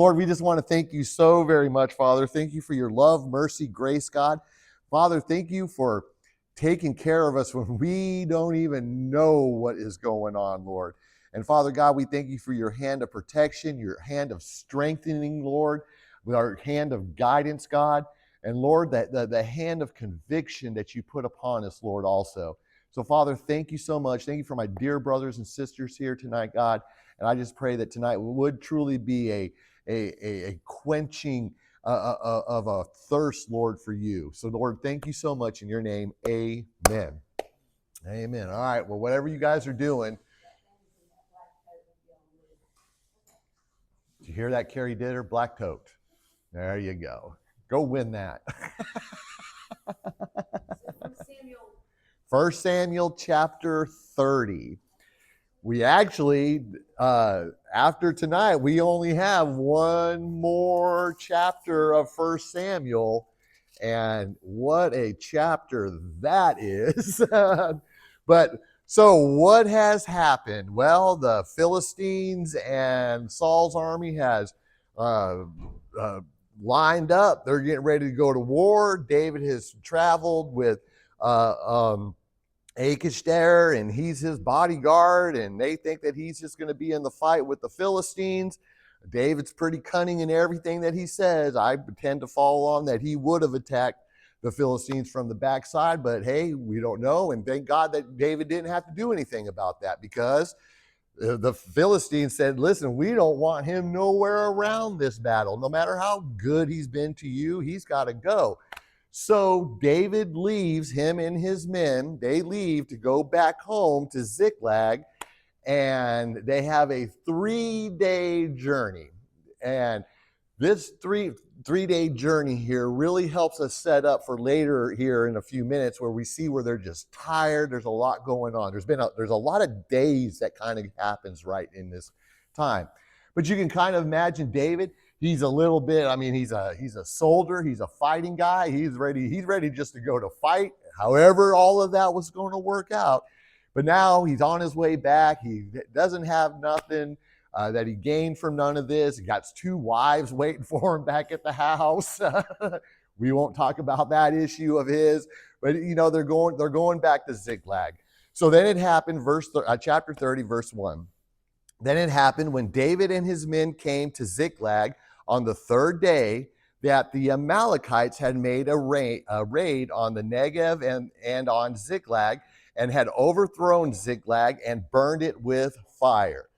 Lord, we just want to thank you so very much, Father. Thank you for your love, mercy, grace, God. Father, thank you for taking care of us when we don't even know what is going on, Lord. And Father God, we thank you for your hand of protection, your hand of strengthening, Lord, with our hand of guidance, God. And Lord, that the hand of conviction that you put upon us, Lord, also. So, Father, thank you so much. Thank you for my dear brothers and sisters here tonight, God. And I just pray that tonight would truly be a quenching of a thirst, Lord, for you. So, Lord, thank you so much in your name. Amen. Amen. All right. Well, whatever you guys are doing. Did you hear that, Carrie Ditter? Black tote. There you go. Go win that. 1 Samuel chapter 30. We actually, after tonight, we only have one more chapter of 1 Samuel, and what a chapter that is. But so what has happened? Well, the Philistines and Saul's army has lined up. They're getting ready to go to war. David has traveled with Achish there, and he's his bodyguard, and they think that he's just going to be in the fight with the Philistines. David's pretty cunning in everything that he says. I tend to follow on that he would have attacked the Philistines from the backside, but hey, we don't know, and thank God that David didn't have to do anything about that, because the Philistines said, listen, we don't want him nowhere around this battle. No matter how good he's been to you, he's got to go. So David leaves, him and his men, they leave to go back home to Ziklag, and they have a 3-day journey. And this three-day journey here really helps us set up for later here in a few minutes, where we see where they're just tired. There's a lot going on. There's a lot of days that kind of happens right in this time. But you can kind of imagine David. He's a little bit, he's a soldier, he's a fighting guy, he's ready just to go to fight, however all of that was going to work out. But now he's on his way back. He doesn't have nothing that he gained from none of this. He got 2 wives waiting for him back at the house. We won't talk about that issue of his, but they're going back to Ziklag. So then it happened, chapter 30, verse 1. Then it happened when David and his men came to Ziklag on the 3rd day, that the Amalekites had made a raid on the Negev and on Ziklag, and had overthrown Ziklag and burned it with fire.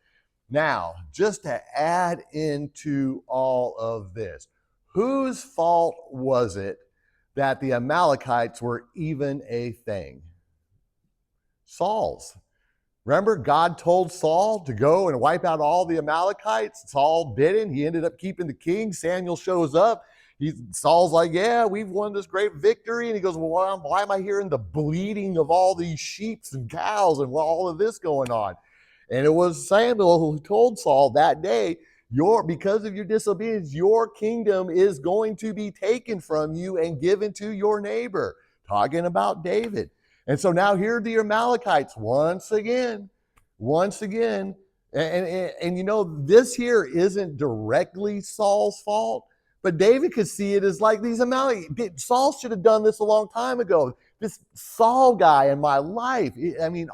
Now, just to add into all of this, whose fault was it that the Amalekites were even a thing? Saul's. Remember, God told Saul to go and wipe out all the Amalekites. Saul didn't. He ended up keeping the king. Samuel shows up. Saul's like, yeah, we've won this great victory. And he goes, well, why am I hearing the bleating of all these sheep and cows and all of this going on? And it was Samuel who told Saul that day, because of your disobedience, your kingdom is going to be taken from you and given to your neighbor. Talking about David. And so now here are the Amalekites once again. And this here isn't directly Saul's fault, but David could see it as like these Amalekites. Saul should have done this a long time ago. This Saul guy in my life,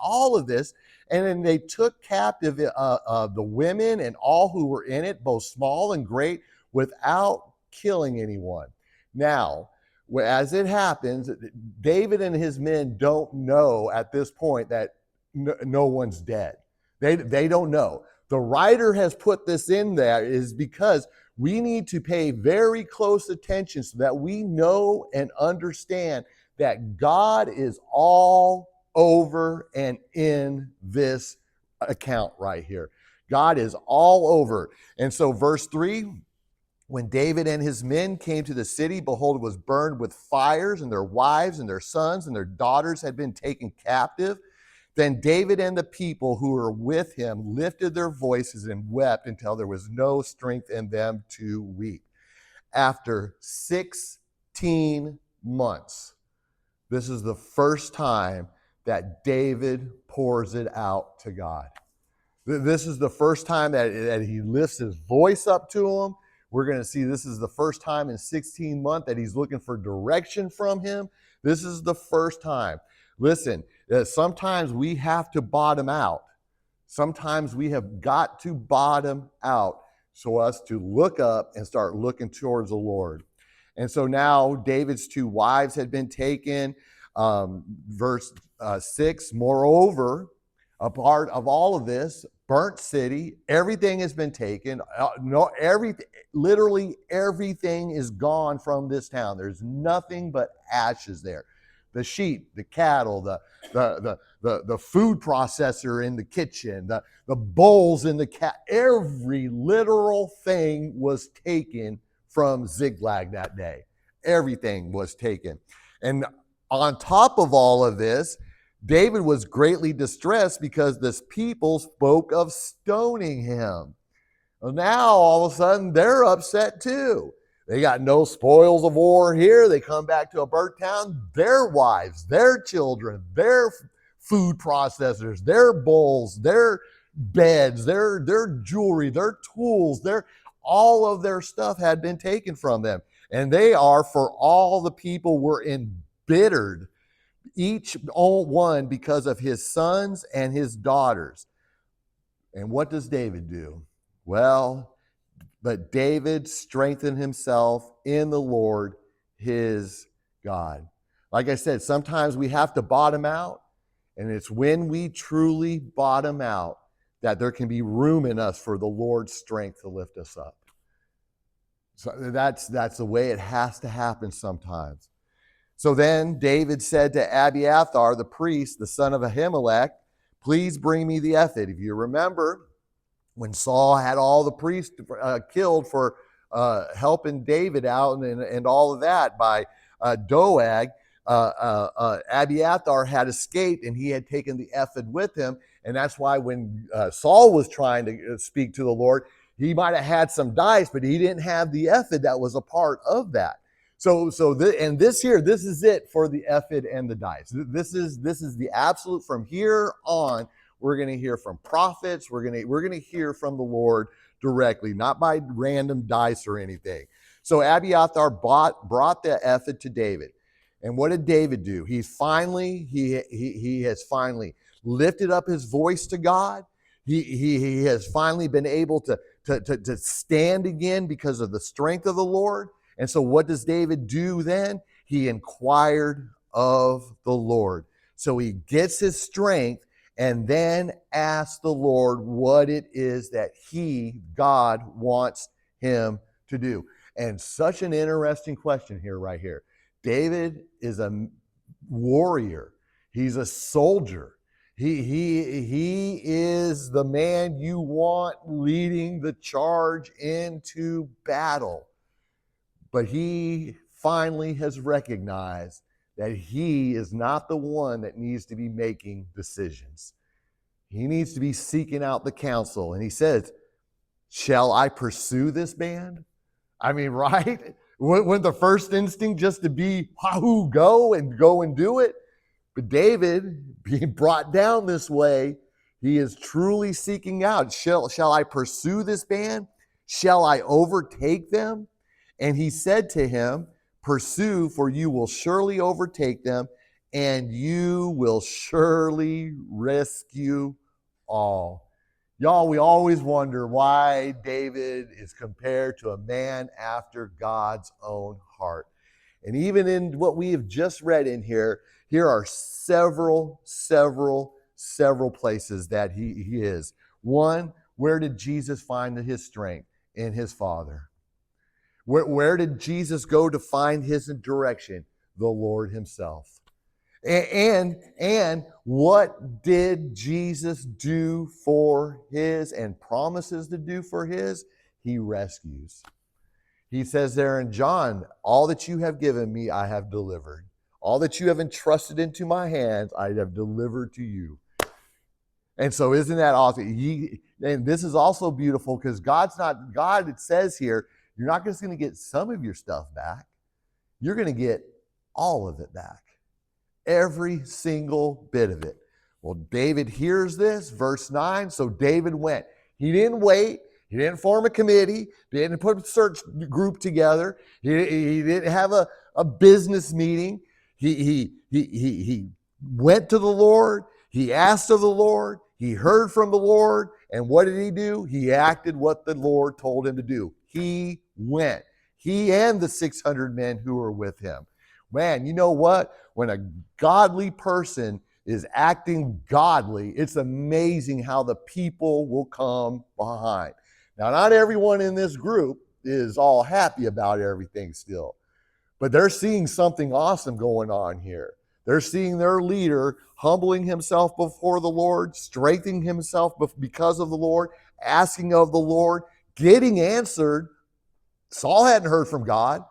all of this. And then they took captive the women and all who were in it, both small and great, without killing anyone. Now, as it happens, David and his men don't know at this point that no one's dead. They don't know. The writer has put this in there is because we need to pay very close attention so that we know and understand that God is all over and in this account right here. God is all over. And so verse 3, when David and his men came to the city, behold, it was burned with fires, and their wives and their sons and their daughters had been taken captive. Then David and the people who were with him lifted their voices and wept until there was no strength in them to weep. After 16 months, this is the first time that David pours it out to God. This is the first time that he lifts his voice up to him. We're going to see this is the first time in 16 months that he's looking for direction from him. This is the first time. Listen, sometimes we have to bottom out. Sometimes we have got to bottom out so us to look up and start looking towards the Lord. And so now David's 2 wives had been taken. Verse 6, moreover, a part of all of this, burnt city, everything has been taken. Literally everything is gone from this town. There's nothing but ashes there. The sheep, the cattle, the food processor in the kitchen, the bowls in the every literal thing was taken from Ziklag that day. Everything was taken. And on top of all of this, David was greatly distressed because this people spoke of stoning him. Well, now all of a sudden they're upset too. They got no spoils of war here. They come back to a burnt town. Their wives, their children, their food processors, their bowls, their beds, their jewelry, their tools, all of their stuff had been taken from them. And they are, for all the people were embittered, each one because of his sons and his daughters. And what does David do? Well, but David strengthened himself in the Lord his God. Like I said, sometimes we have to bottom out, and it's when we truly bottom out that there can be room in us for the Lord's strength to lift us up. So that's the way it has to happen sometimes. So then David said to Abiathar, the priest, the son of Ahimelech, please bring me the ephod. If you remember, when Saul had all the priests killed for helping David out and all of that by Doeg, Abiathar had escaped and he had taken the ephod with him. And that's why when Saul was trying to speak to the Lord, he might have had some dice, but he didn't have the ephod that was a part of that. This is it for the ephod and the dice. This is the absolute. From here on, we're going to hear from prophets. We're going to hear from the Lord directly, not by random dice or anything. So Abiathar brought the ephod to David. And what did David do? He has finally lifted up his voice to God. He has finally been able to stand again because of the strength of the Lord. And so what does David do then? He inquired of the Lord. So he gets his strength and then asks the Lord what it is that God wants him to do. And such an interesting question here, right here. David is a warrior. He's a soldier. He is the man you want leading the charge into battle. But he finally has recognized that he is not the one that needs to be making decisions. He needs to be seeking out the counsel. And he says, shall I pursue this band? I mean, right? Wouldn't the first instinct just to be, wahoo, go and do it? But David, being brought down this way, he is truly seeking out. Shall I pursue this band? Shall I overtake them? And he said to him, pursue, for you will surely overtake them, and you will surely rescue all. Y'all, we always wonder why David is compared to a man after God's own heart. And even in what we have just read in here are several places that he is. One, where did Jesus find his strength? In his Father. Where did Jesus go to find his direction? The Lord himself. And what did Jesus do for his and promises to do for his? He rescues. He says there in John, all that you have given me, I have delivered. All that you have entrusted into my hands, I have delivered to you. And so isn't that awesome? And this is also beautiful because God, it says here, you're not just going to get some of your stuff back. You're going to get all of it back. Every single bit of it. Well, David hears this, verse 9. So David went. He didn't wait. He didn't form a committee. He didn't put a search group together. He didn't have a business meeting. He went to the Lord. He asked of the Lord. He heard from the Lord. And what did he do? He acted what the Lord told him to do. He went. He and the 600 men who were with him. Man, you know what? When a godly person is acting godly, it's amazing how the people will come behind. Now, not everyone in this group is all happy about everything still, but they're seeing something awesome going on here. They're seeing their leader humbling himself before the Lord, strengthening himself because of the Lord, asking of the Lord, getting answered. Saul hadn't heard from God.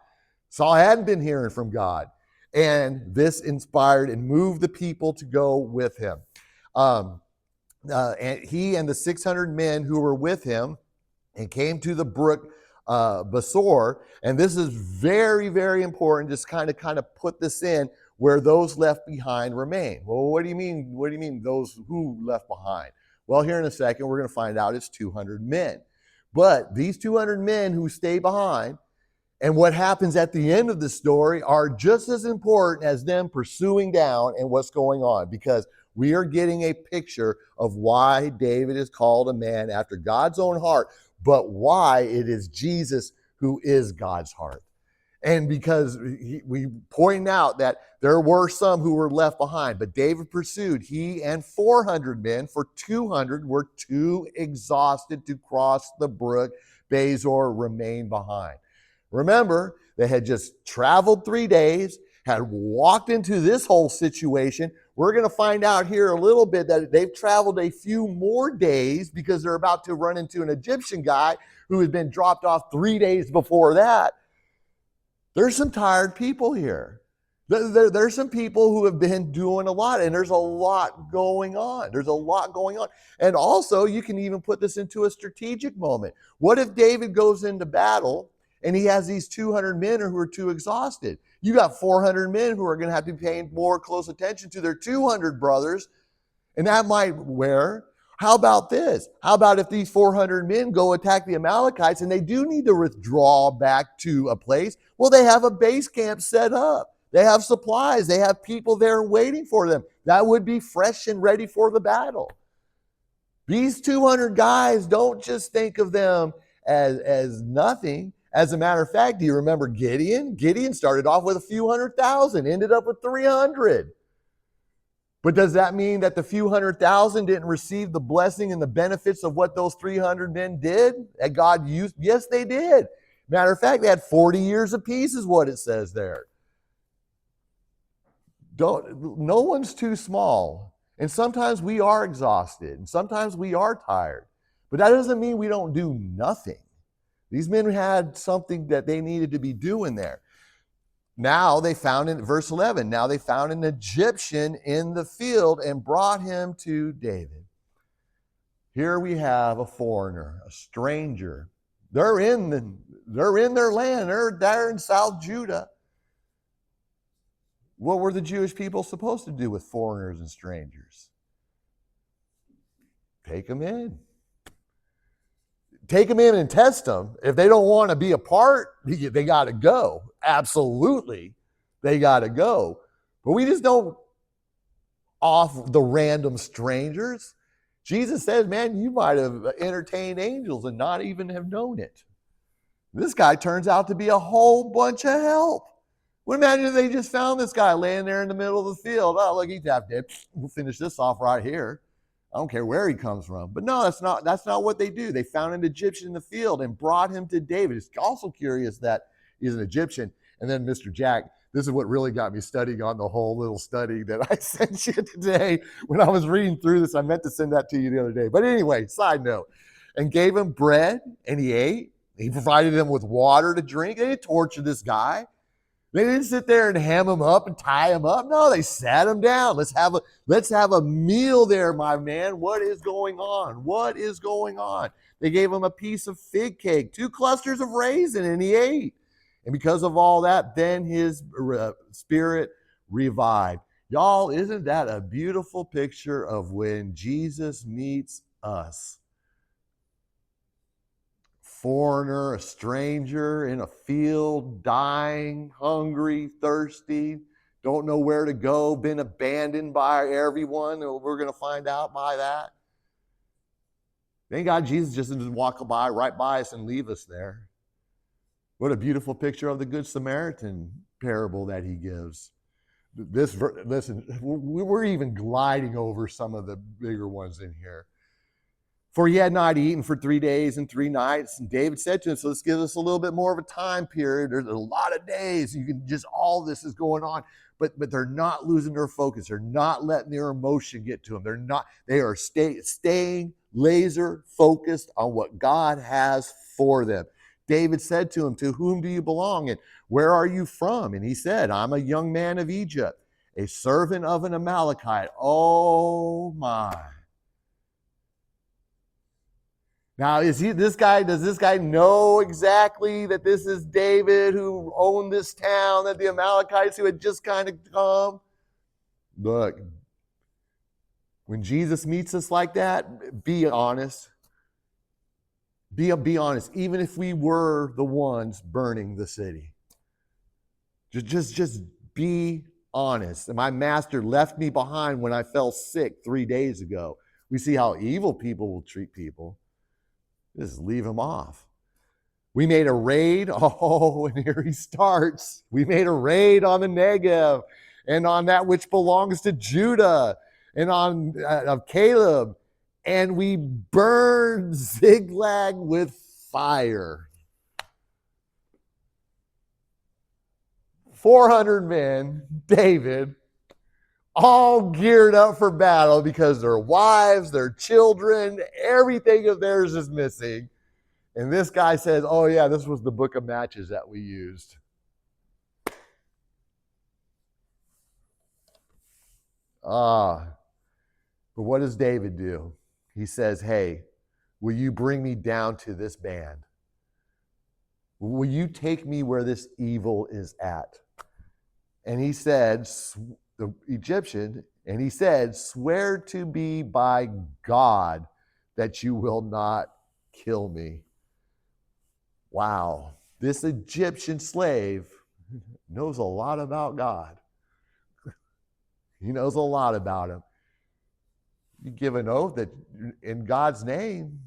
Saul hadn't been hearing from God. And this inspired and moved the people to go with him. And he and the 600 men who were with him and came to the brook Besor. And this is very, very important. Just kind of put this in where those left behind remain. Well, what do you mean? What do you mean those who left behind? Well, here in a second, we're going to find out it's 200 men. But these 200 men who stay behind and what happens at the end of the story are just as important as them pursuing down and what's going on, because we are getting a picture of why David is called a man after God's own heart, but why it is Jesus who is God's heart. And because we point out that there were some who were left behind, but David pursued. He and 400 men, for 200 were too exhausted to cross the brook Besor, remain behind. Remember, they had just traveled 3 days, had walked into this whole situation. We're going to find out here a little bit that they've traveled a few more days because they're about to run into an Egyptian guy who had been dropped off 3 days before that. There's some tired people here. There's some people who have been doing a lot, and there's a lot going on. There's a lot going on. And also, you can even put this into a strategic moment. What if David goes into battle and he has these 200 men who are too exhausted? You got 400 men who are going to have to be paying more close attention to their 200 brothers, and that might wear. How about this? How about if these 400 men go attack the Amalekites and they do need to withdraw back to a place? Well, they have a base camp set up. They have supplies. They have people there waiting for them. That would be fresh and ready for the battle. These 200 guys, don't just think of them as nothing. As a matter of fact, do you remember Gideon? Gideon started off with a few 100,000, ended up with 300. But does that mean that the few 100,000 didn't receive the blessing and the benefits of what those 300 men did that God used? Yes, they did. Matter of fact, they had 40 years apiece is what it says there. No one's too small. And sometimes we are exhausted, and sometimes we are tired. But that doesn't mean we don't do nothing. These men had something that they needed to be doing there. Now they found in verse 11, now they found an Egyptian in the field and brought him to David. Here we have a foreigner, a stranger. They're in their land. They're in South Judah. What were the Jewish people supposed to do with foreigners and strangers? Take them in. Take them in and test them. If they don't want to be a part, they got to go. Absolutely, they got to go. But we just don't off the random strangers. Jesus says, man, you might have entertained angels and not even have known it. This guy turns out to be a whole bunch of help. Well, imagine if they just found this guy laying there in the middle of the field. Oh, look, he's half dead. We'll finish this off right here. I don't care where he comes from. But no, that's not what they do. They found an Egyptian in the field and brought him to David. It's also curious that he's an Egyptian. And then Mr. Jack, this is what really got me studying on the whole little study that I sent you today. When I was reading through this, I meant to send that to you the other day. But anyway, side note. And gave him bread, and he ate. He provided him with water to drink. They didn't torture this guy. They didn't sit there and ham him up and tie him up. No, they sat him down. Let's have a meal there, my man. What is going on? What is going on? They gave him a piece of fig cake, 2 clusters of raisin, and he ate. And because of all that, then his spirit revived. Y'all, isn't that a beautiful picture of when Jesus meets us? foreigner, a stranger in a field, dying, hungry, thirsty, don't know where to go, been abandoned by everyone. We're going to find out by that. Thank God Jesus just doesn't walk by right by us and leave us there. What a beautiful picture of the Good Samaritan parable that he gives. Listen, we're even gliding over some of the bigger ones in here. For he had not eaten for 3 days and 3 nights. And David said to him, so let's give us a little bit more of a time period. There's a lot of days. You can just, all this is going on. But they're not losing their focus. They're not letting their emotion get to them. They are staying laser focused on what God has for them. David said to him, to whom do you belong and where are you from? And he said, I'm a young man of Egypt, a servant of an Amalekite. Oh my. Now, does this guy know exactly that this is David who owned this town, that the Amalekites who had just kind of come? Look, when Jesus meets us like that, be honest. Be honest, even if we were the ones burning the city. Just be honest. And my master left me behind when I fell sick 3 days ago. We see how evil people will treat people. Just leave him off. We made a raid. Oh, and here he starts. We made a raid on the Negev and on that which belongs to Judah and on of Caleb. And we burned Ziklag with fire. 400 men, David, all geared up for battle because their wives, their children, everything of theirs is missing. And this guy says, oh yeah, this was the book of matches that we used. But what does David do? He says, hey, will you bring me down to this band? Will you take me where this evil is at? And he said, the Egyptian, and he said, swear to me by God that you will not kill me. Wow, this Egyptian slave knows a lot about God. He knows a lot about him. You give an oath that in God's name,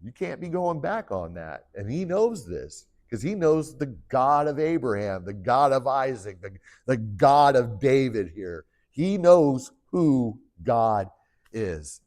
you can't be going back on that. And he knows this because he knows the God of Abraham, the God of Isaac, the God of David here. He knows who God is.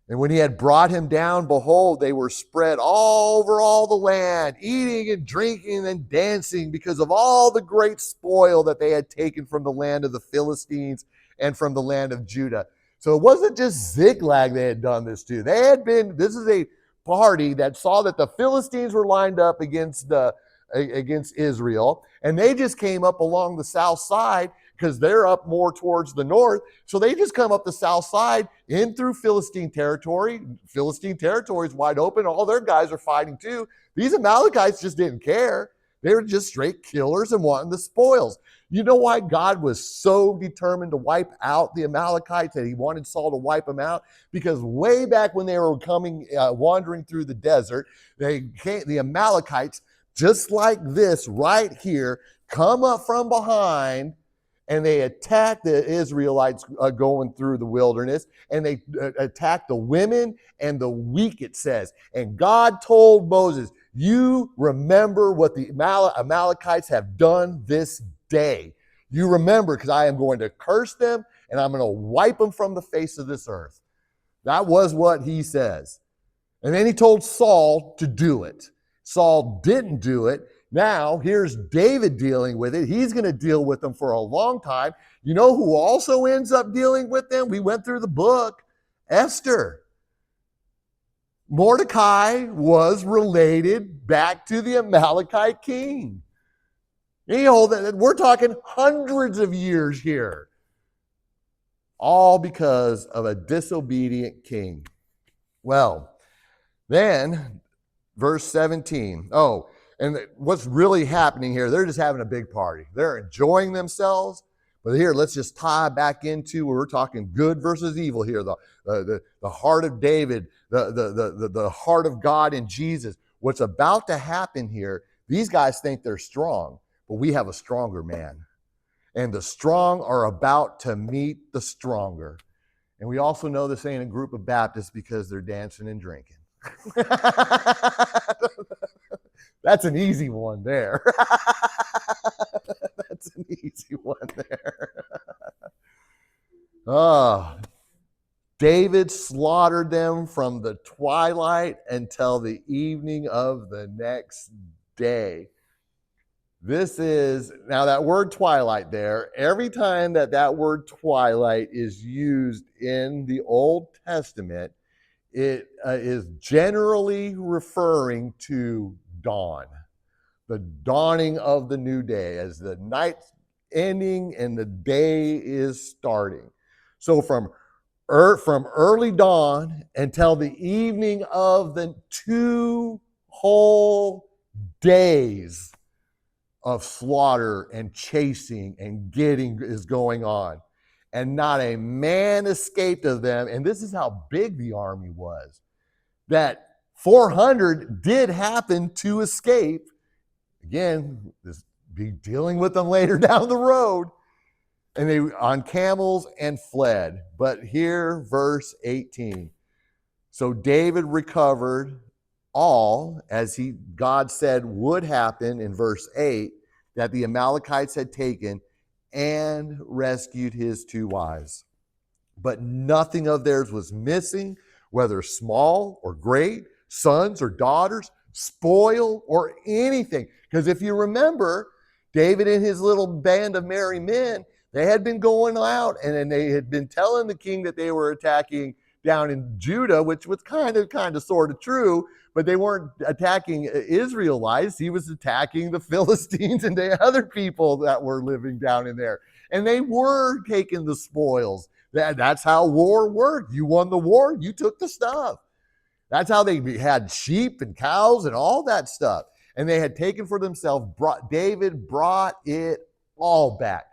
And when he had brought him down, behold, they were spread all over all the land, eating and drinking and dancing because of all the great spoil that they had taken from the land of the Philistines and from the land of Judah. So it wasn't just Ziklag they had done this to. This is a party that saw that the Philistines were lined up against Israel, and they just came up along the south side because they're up more towards the north. So they just come up the south side in through Philistine territory. Philistine territory is wide open. All their guys are fighting too. These Amalekites just didn't care. They were just straight killers and wanting the spoils. You know why God was so determined to wipe out the Amalekites, that he wanted Saul to wipe them out? Because way back when they were wandering through the desert, the Amalekites, just like this right here, come up from behind and they attack the Israelites going through the wilderness, and they attack the women and the weak, it says. And God told Moses, you remember what the Amalekites have done this day. You remember, because I am going to curse them and I'm going to wipe them from the face of this earth. That was what he says. And then he told Saul to do it. Saul didn't do it. Now, here's David dealing with it. He's going to deal with them for a long time. You know who also ends up dealing with them? We went through the book, Esther. Mordecai was related back to the Amalekite king. You know, we're talking hundreds of years here. All because of a disobedient king. Well, then, verse 17. Oh, and what's really happening here, they're just having a big party. They're enjoying themselves. But here, let's just tie back into, we're talking good versus evil here. The heart of David, the heart of God in Jesus. what's about to happen here, these guys think they're strong, but we have a stronger man. And the strong are about to meet the stronger. And we also know this ain't a group of Baptists because they're dancing and drinking. That's an easy one there. That's an easy one there. David slaughtered them from the twilight until the evening of the next day. This is, now that word twilight there, every time that word twilight is used in the Old Testament, it is generally referring to dawn, the dawning of the new day, as the night's ending and the day is starting. So from early dawn until the evening of the 2 whole days of slaughter and chasing and getting is going on. And not a man escaped of them. And this is how big the army was, that 400 did happen to escape. Again, this be dealing with them later down the road. And they on camels and fled. But here, verse 18. So David recovered all, as God said would happen in verse 8, that the Amalekites had taken, and rescued his 2 wives. But nothing of theirs was missing, whether small or great, sons or daughters, spoil or anything. Because if you remember, David and his little band of merry men, they had been going out and they had been telling the king that they were attacking down in Judah, which was kind of sort of true, but they weren't attacking Israelites. He was attacking the Philistines and the other people that were living down in there. And they were taking the spoils. That's how war worked. You won the war, you took the stuff. That's how they had sheep and cows and all that stuff. And they had taken for themselves, David brought it all back.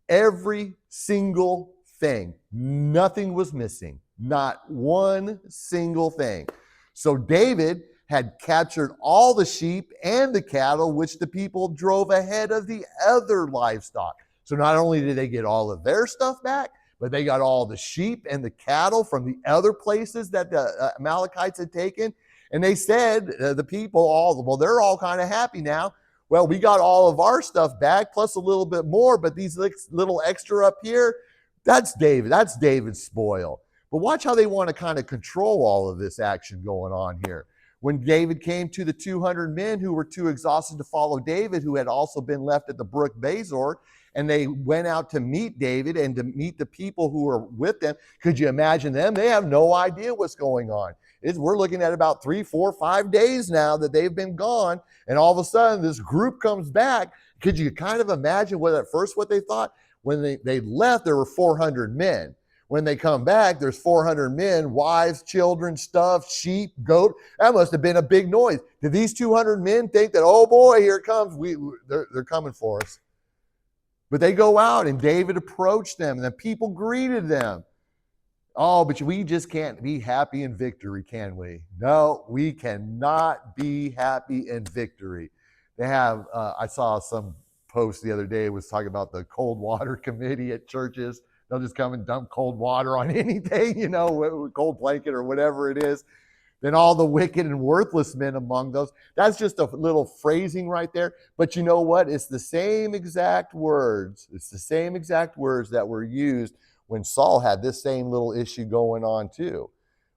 Every single thing. Nothing was missing. Not one single thing. So David had captured all the sheep and the cattle, which the people drove ahead of the other livestock. So not only did they get all of their stuff back, but they got all the sheep and the cattle from the other places that the Amalekites had taken. And they said, the people, they're all kind of happy now. Well, we got all of our stuff back, plus a little bit more, but these little extra up here, that's David's spoil. But watch how they want to kind of control all of this action going on here. When David came to the 200 men who were too exhausted to follow David, who had also been left at the brook Bezor, and they went out to meet David and to meet the people who were with them. Could you imagine them? They have no idea what's going on. We're looking at about 3, 4, 5 days now that they've been gone, and all of a sudden this group comes back. Could you kind of imagine what they thought? When they left, there were 400 men. When they come back, there's 400 men, wives, children, stuff, sheep, goat. That must have been a big noise. Did these 200 men think that, oh boy, here it comes, they're coming for us? But they go out and David approached them and the people greeted them. Oh, but we just can't be happy in victory, can we? No, we cannot be happy in victory. They have, I saw some post the other day, was talking about the cold water committee at churches. They'll just come and dump cold water on anything, cold blanket or whatever it is. Then all the wicked and worthless men among those. That's just a little phrasing right there. But you know what? It's the same exact words. It's the same exact words that were used when Saul had this same little issue going on too.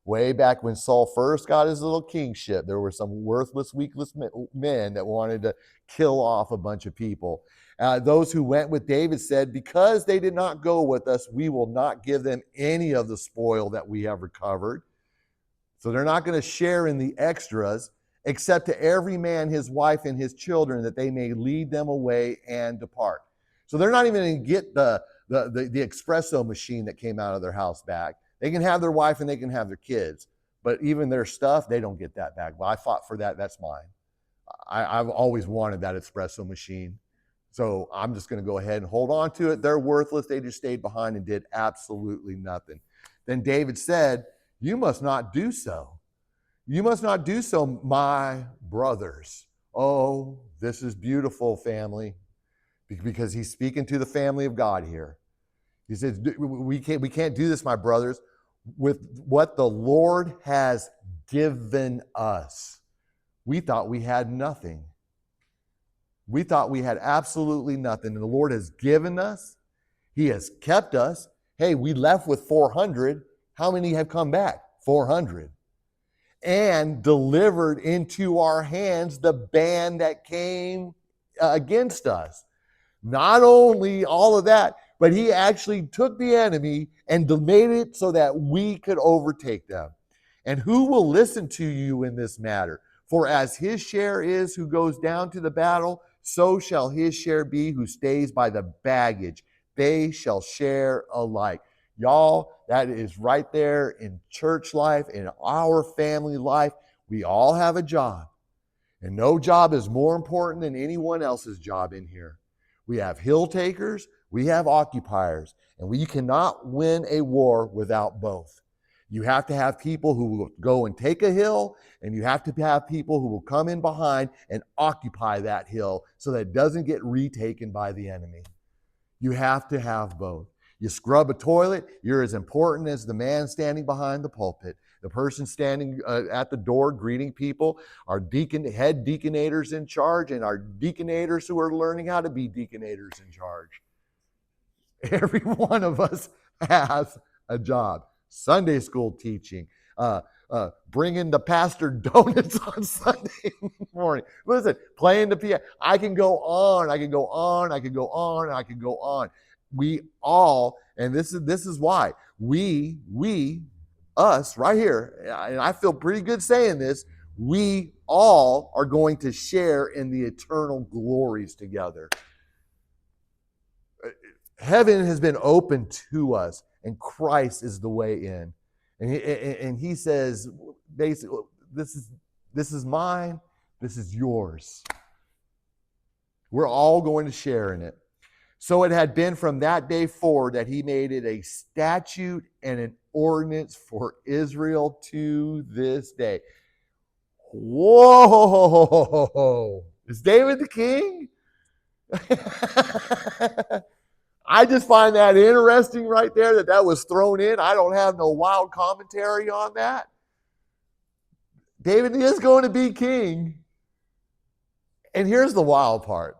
Way back when Saul first got his little kingship, there were some worthless, weakless men that wanted to kill off a bunch of people. Those who went with David said, because they did not go with us, we will not give them any of the spoil that we have recovered. So they're not going to share in the extras, except to every man his wife and his children, that they may lead them away and depart. So they're not even going to get the espresso machine that came out of their house back. They can have their wife and they can have their kids, but even their stuff, they don't get that back. Well, I fought for that. That's mine. I've always wanted that espresso machine. So I'm just going to go ahead and hold on to it. They're worthless. They just stayed behind and did absolutely nothing. Then David said, you must not do so. You must not do so, my brothers. Oh, this is beautiful, family, because he's speaking to the family of God here. He says, we can't do this, my brothers, with what the Lord has given us. We thought we had nothing. We thought we had absolutely nothing. And the Lord has given us. He has kept us. Hey, we left with 400. How many have come back? 400. And delivered into our hands the band that came against us. Not only all of that, but he actually took the enemy and made it so that we could overtake them. And who will listen to you in this matter? For as his share is who goes down to the battle, so shall his share be who stays by the baggage. They shall share alike. Y'all, that is right there in church life, in our family life. We all have a job. And no job is more important than anyone else's job in here. We have hill takers, we have occupiers, and we cannot win a war without both. You have to have people who will go and take a hill, and you have to have people who will come in behind and occupy that hill so that it doesn't get retaken by the enemy. You have to have both. You scrub a toilet, you're as important as the man standing behind the pulpit. The person standing at the door greeting people, our head deaconators in charge, and our deaconators who are learning how to be deaconators in charge. Every one of us has a job. Sunday school teaching, bringing the pastor donuts on Sunday morning. Listen, playing the piano. I can go on, I can go on, I can go on, I can go on. We all, and this is why, us right here, and I feel pretty good saying this, we all are going to share in the eternal glories together. Heaven has been opened to us, and Christ is the way in. And he says, basically, this is mine, this is yours. We're all going to share in it. So it had been from that day forward that he made it a statute and an ordinance for Israel to this day. Whoa! Is David the king? I just find that interesting right there that was thrown in. I don't have no wild commentary on that. David is going to be king. And here's the wild part.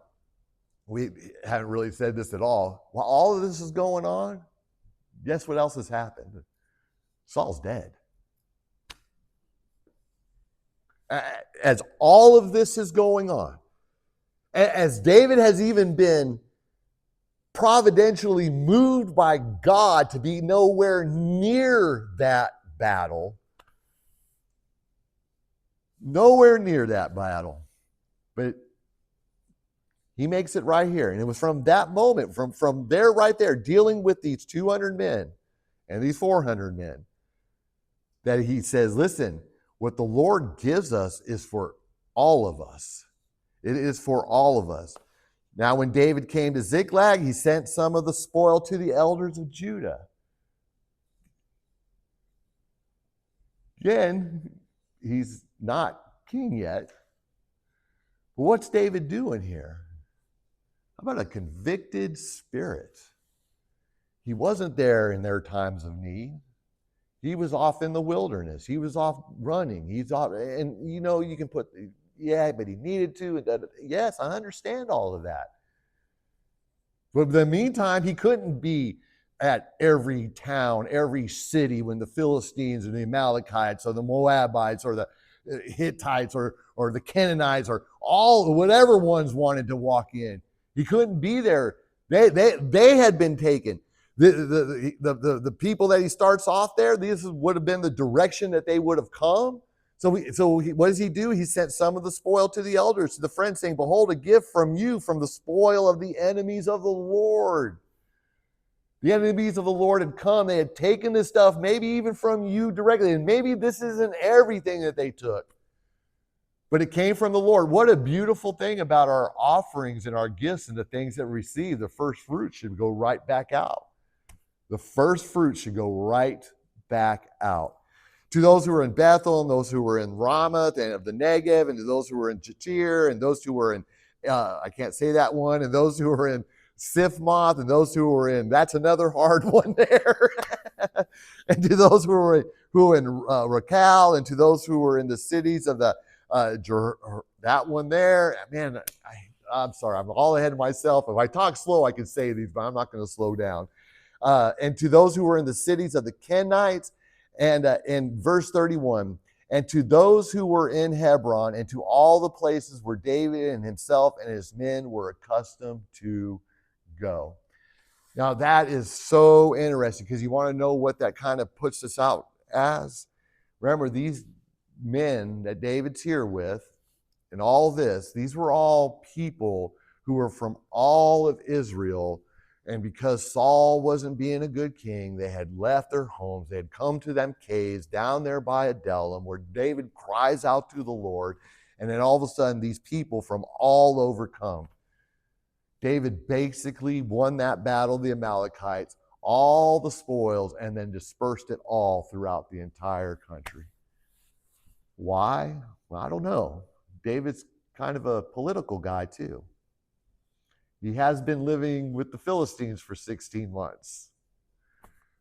We haven't really said this at all. While all of this is going on, guess what else has happened? Saul's dead. As all of this is going on, as David has even been providentially moved by God to be nowhere near that battle, but he makes it right here. And it was from that moment, from there right there, dealing with these 200 men and these 400 men, that he says, listen, what the Lord gives us is for all of us. It is for all of us. Now, when David came to Ziklag, he sent some of the spoil to the elders of Judah. Again, he's not king yet. But what's David doing here? How about a convicted spirit? He wasn't there in their times of need. He was off in the wilderness. He was off running. He's off, and you know, you can put, yeah, but he needed to. Yes, I understand all of that. But in the meantime, he couldn't be at every town, every city when the Philistines or the Amalekites or the Moabites or the Hittites or the Canaanites or all whatever ones wanted to walk in. He couldn't be there. They had been taken. The people that he starts off there, this would have been the direction that they would have come. So what does he do? He sent some of the spoil to the elders, to the friends, saying, behold, a gift from you, from the spoil of the enemies of the Lord. The enemies of the Lord had come. They had taken this stuff, maybe even from you directly. And maybe this isn't everything that they took, but it came from the Lord. What a beautiful thing about our offerings and our gifts and the things that we receive. The first fruit should go right back out. The first fruit should go right back out. to those who were in Bethel, and those who were in Ramoth and of the Negev, and to those who were in Jatir, and those who were in, I can't say that one, and those who were in Sifmoth, and those who were in, that's another hard one there, and to those who were in Rakal, and to those who were in the cities of the, that one there. Man, I'm sorry, I'm all ahead of myself. If I talk slow, I can say these, but I'm not going to slow down. And to those who were in the cities of the Kenites, and in verse 31, and to those who were in Hebron, and to all the places where David and himself and his men were accustomed to go. Now that is so interesting, because you want to know what that kind of puts us out as. Remember, these men that David's here with, and all this, these were all people who were from all of Israel. And because Saul wasn't being a good king, they had left their homes. They had come to them caves down there by Adullam, where David cries out to the Lord. And then all of a sudden, these people from all over come. David basically won that battle, the Amalekites, all the spoils, and then dispersed it all throughout the entire country. Why? Well, I don't know. David's kind of a political guy too. He has been living with the Philistines for 16 months.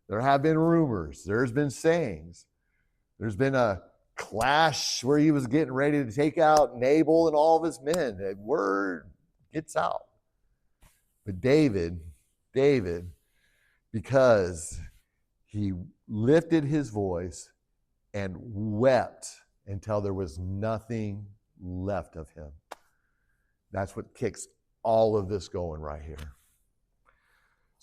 There have been rumors. There's been sayings. There's been a clash where he was getting ready to take out Nabal and all of his men. The word gets out. But David, because he lifted his voice and wept until there was nothing left of him. That's what kicks all of this going right here.